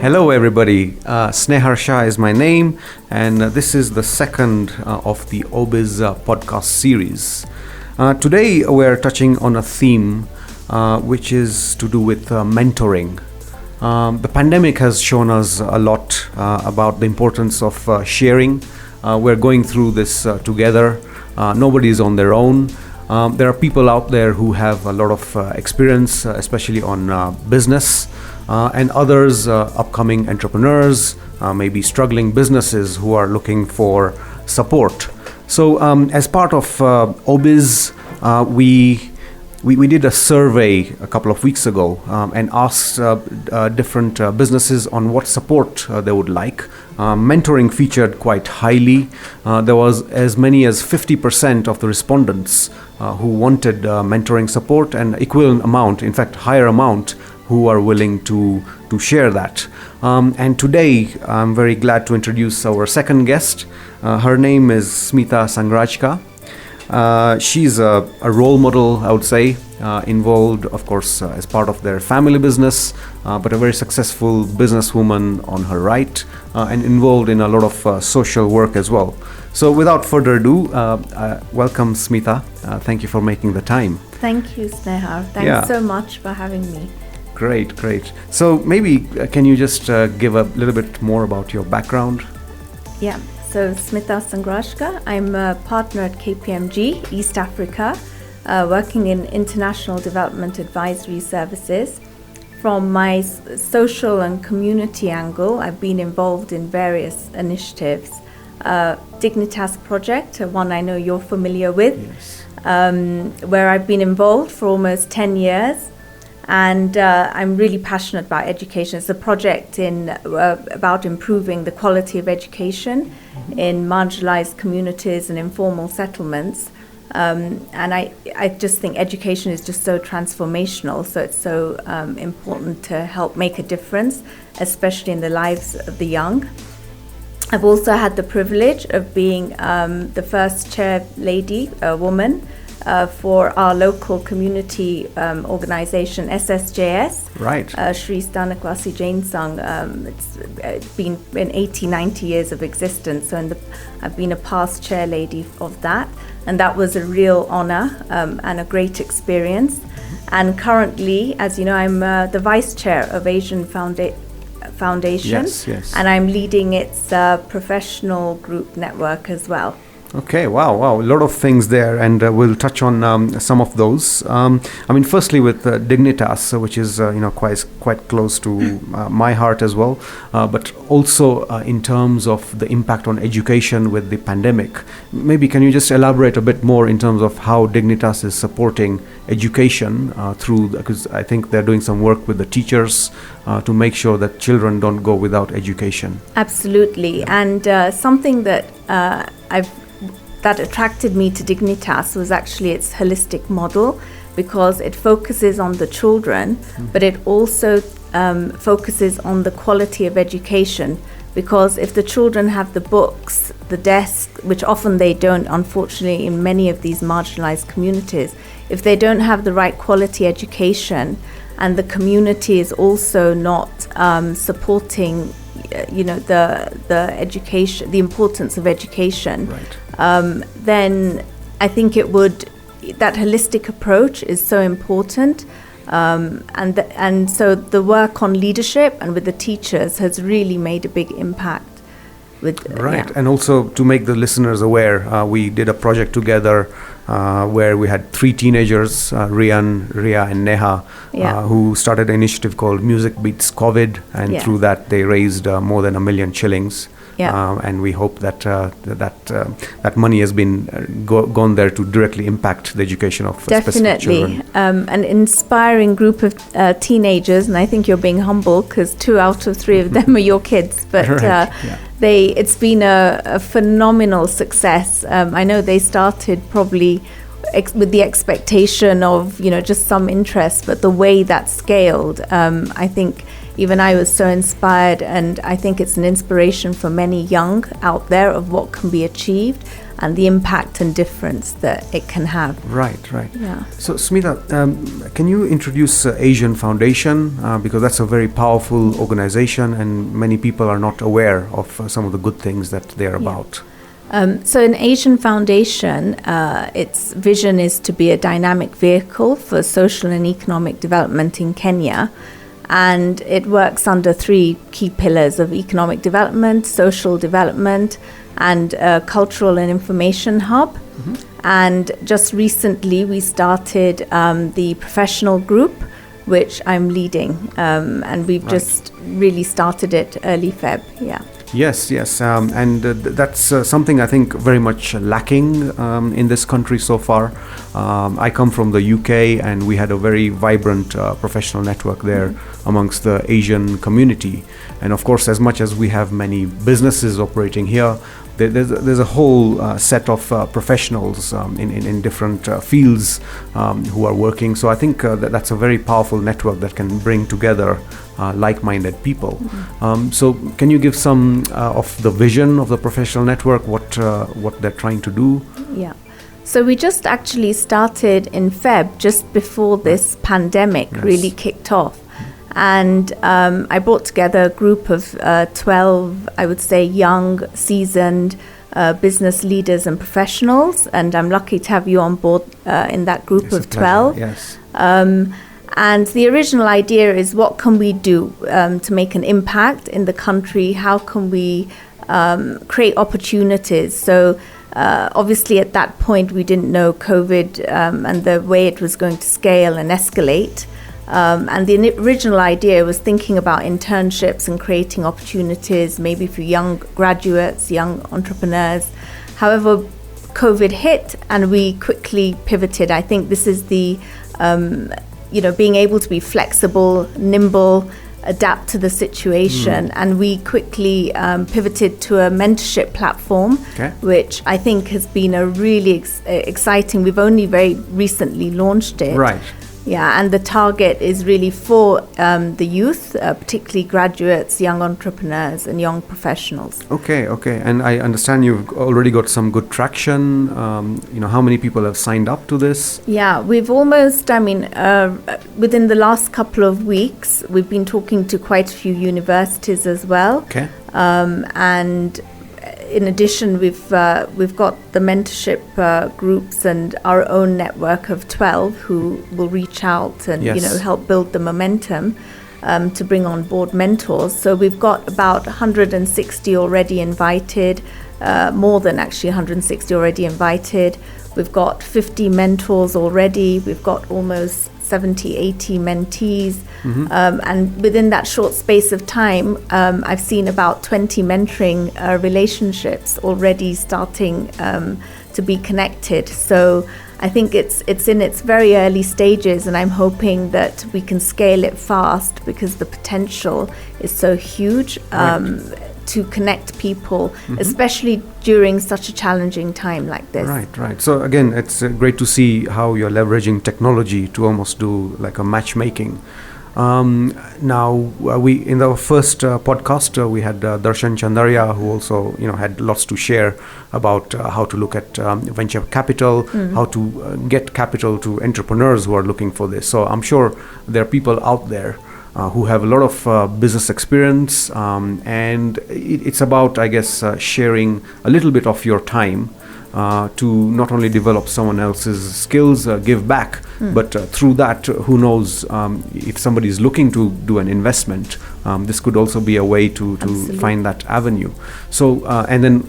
Hello, everybody. Sneharsha is my name, and this is the second of the Obizz podcast series. Today, we're touching on a theme which is to do with mentoring. The pandemic has shown us a lot about the importance of sharing. We're going through this together. Nobody is on their own. There are people out there who have a lot of experience, especially on business, and others, upcoming entrepreneurs, maybe struggling businesses who are looking for support. So as part of Obizz, we did a survey a couple of weeks ago and asked different businesses on what support they would like. Mentoring featured quite highly. There was as many as 50% of the respondents who wanted mentoring support, and equivalent amount, in fact higher amount, who are willing to share that. And today I'm very glad to introduce our second guest. Her name is Smita Sangrajkha. She's a role model, I would say, involved, of course, as part of their family business, but a very successful businesswoman on her right, and involved in a lot of social work as well. So without further ado, welcome Smita. Thank you for making the time. Thank you, Snehar. Thanks so much for having me. Great. So maybe can you just give a little bit more about your background? Yeah. So Smita Sangrajkha, I'm a partner at KPMG, East Africa, working in international development advisory services. From my social and community angle, I've been involved in various initiatives. Dignitas project, one I know you're familiar with, yes. Where I've been involved for almost 10 years. And I'm really passionate about education. It's a project about improving the quality of education in marginalized communities and informal settlements. And I just think education is just so transformational. So it's so important to help make a difference, especially in the lives of the young. I've also had the privilege of being the first chair lady, a woman, for our local community organization, SSJS. Right. Shri Stanakwasi Jain Sangh. It's been 80, 90 years of existence. So I've been a past chair lady of that. And that was a real honor and a great experience. And currently, as you know, I'm the vice chair of Asian Foundation. Yes. And I'm leading its professional group network as well. Okay, wow, a lot of things there, and we'll touch on some of those. Firstly with Dignitas, which is quite close to my heart as well, but also in terms of the impact on education with the pandemic. Maybe can you just elaborate a bit more in terms of how Dignitas is supporting education because I think they're doing some work with the teachers to make sure that children don't go without education. Absolutely, and something that that attracted me to Dignitas was actually its holistic model, because it focuses on the children, but it also focuses on the quality of education. Because if the children have the books, the desk, which often they don't, unfortunately, in many of these marginalized communities, if they don't have the right quality education, and the community is also not supporting the education, the importance of education, right. Then I think that holistic approach is so important, and so the work on leadership and with the teachers has really made a big impact. Right, and also to make the listeners aware, we did a project together where we had 3 teenagers, Rian, Ria and Neha, who started an initiative called Music Beats Coved, and through that they raised more than 1 million shillings. And we hope that that money has been gone there to directly impact the education of specific children. An inspiring group of teenagers, and I think you're being humble because 2 out of 3 of them are your kids. But it's been a phenomenal success. I know they started probably with the expectation of just some interest, but the way that scaled, I think. Even I was so inspired, and I think it's an inspiration for many young out there of what can be achieved. and the impact and difference that it can have. Right. Yeah. So, Smita, can you introduce Asian Foundation? Because that's a very powerful organization and many people are not aware of some of the good things that they're about. So an Asian Foundation, its vision is to be a dynamic vehicle for social and economic development in Kenya. And it works under 3 key pillars of economic development, social development, and a cultural and information hub. Mm-hmm. And just recently we started the professional group, which I'm leading. And we've just really started it early Feb. Yeah. Yes, and that's something I think very much lacking in this country so far. I come from the UK and we had a very vibrant professional network there amongst the Asian community. And of course, as much as we have many businesses operating here, there's a whole set of professionals in different fields who are working. So I think that's a very powerful network that can bring together like-minded people. So can you give some of the vision of the professional network, what they're trying to do? Yeah. So we just actually started in Feb, just before this pandemic really kicked off. And I brought together a group of 12, I would say, young, seasoned business leaders and professionals. And I'm lucky to have you on board in that group of 12. Yes. And the original idea is, what can we do to make an impact in the country? How can we create opportunities? So obviously at that point we didn't know COVID and the way it was going to scale and escalate. And the original idea was thinking about internships and creating opportunities, maybe for young graduates, young entrepreneurs. However, COVID hit and we quickly pivoted. I think this is the being able to be flexible, nimble, adapt to the situation. And we quickly pivoted to a mentorship platform, which I think has been a really exciting. We've only very recently launched it. Right. Yeah, and the target is really for the youth, particularly graduates, young entrepreneurs, and young professionals. Okay. And I understand you've already got some good traction. How many people have signed up to this? Yeah, we've almost, within the last couple of weeks, we've been talking to quite a few universities as well. Okay. And in addition, we've got the mentorship groups and our own network of 12 who will reach out and help build the momentum to bring on board mentors. So we've got about 160 already invited, more than actually 160 already invited. We've got 50 mentors already. We've got almost 70, 80 mentees. And within that short space of time, I've seen about 20 mentoring relationships already starting to be connected. So I think it's in its very early stages, and I'm hoping that we can scale it fast because the potential is so huge. To connect people, especially during such a challenging time like this. Right. So again, it's great to see how you're leveraging technology to almost do like a matchmaking. Now, we in our first podcast, we had Darshan Chandaria, who also had lots to share about how to look at venture capital, how to get capital to entrepreneurs who are looking for this. So I'm sure there are people out there who have a lot of business experience, and it's about, I guess, sharing a little bit of your time to not only develop someone else's skills, give back, but through that, who knows, if somebody is looking to do an investment, this could also be a way to find that avenue. So, and then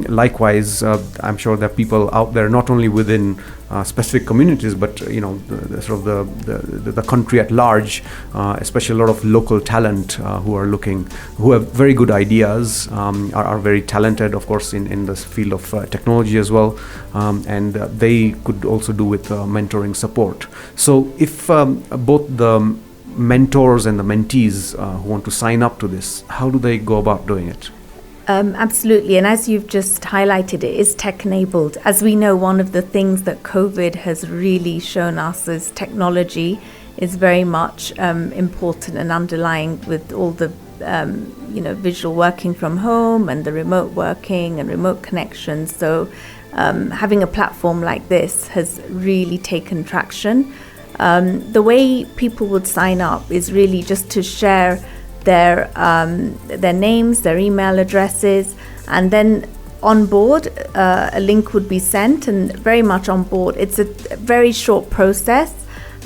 likewise, I'm sure there are people out there, not only within specific communities, but the country at large, especially a lot of local talent who have very good ideas, are very talented, of course, in this field of technology as well, and they could also do with mentoring support. So if both the mentors and the mentees who want to sign up to this, how do they go about doing it? Absolutely, and as you've just highlighted, it is tech-enabled. As we know, one of the things that COVID has really shown us is technology is very much important and underlying with all the visual working from home and the remote working and remote connections. So having a platform like this has really taken traction. The way people would sign up is really just to share their names, their email addresses, and then on board a link would be sent, and very much on board. It's a very short process,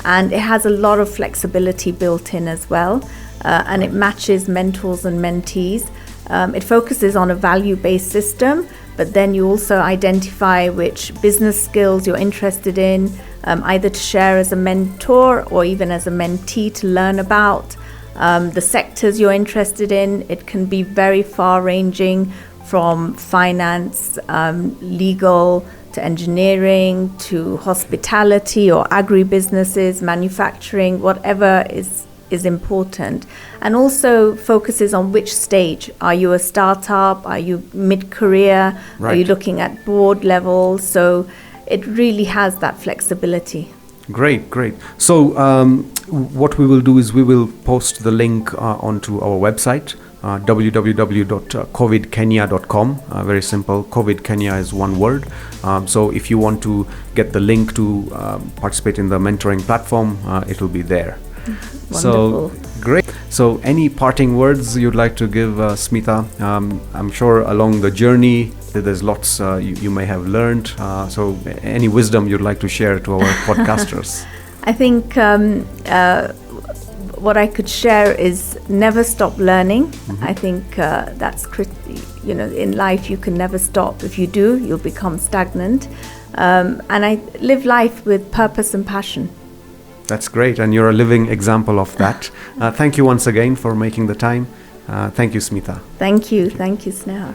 and it has a lot of flexibility built in as well, and it matches mentors and mentees. It focuses on a value-based system, but then you also identify which business skills you're interested in, either to share as a mentor or even as a mentee to learn about. The sectors you're interested in, it can be very far-ranging, from finance, legal, to engineering, to hospitality or agribusinesses, manufacturing, whatever is important. And also focuses on which stage. Are you a startup? Are you mid-career? Right. Are you looking at board level? So it really has that flexibility. Great. So what we will do is we will post the link onto our website, www.covidkenya.com. Very simple. Covid Kenya is one word. So if you want to get the link to participate in the mentoring platform, it will be there. Wonderful. So great. So any parting words you'd like to give, Smita? I'm sure along the journey that there's lots you may have learned. So any wisdom you'd like to share to our podcasters? I think what I could share is never stop learning. Mm-hmm. I think that's in life you can never stop. If you do, you'll become stagnant. And I live life with purpose and passion. That's great, and you're a living example of that. Thank you once again for making the time. Thank you, Smita. Thank you, Sneha.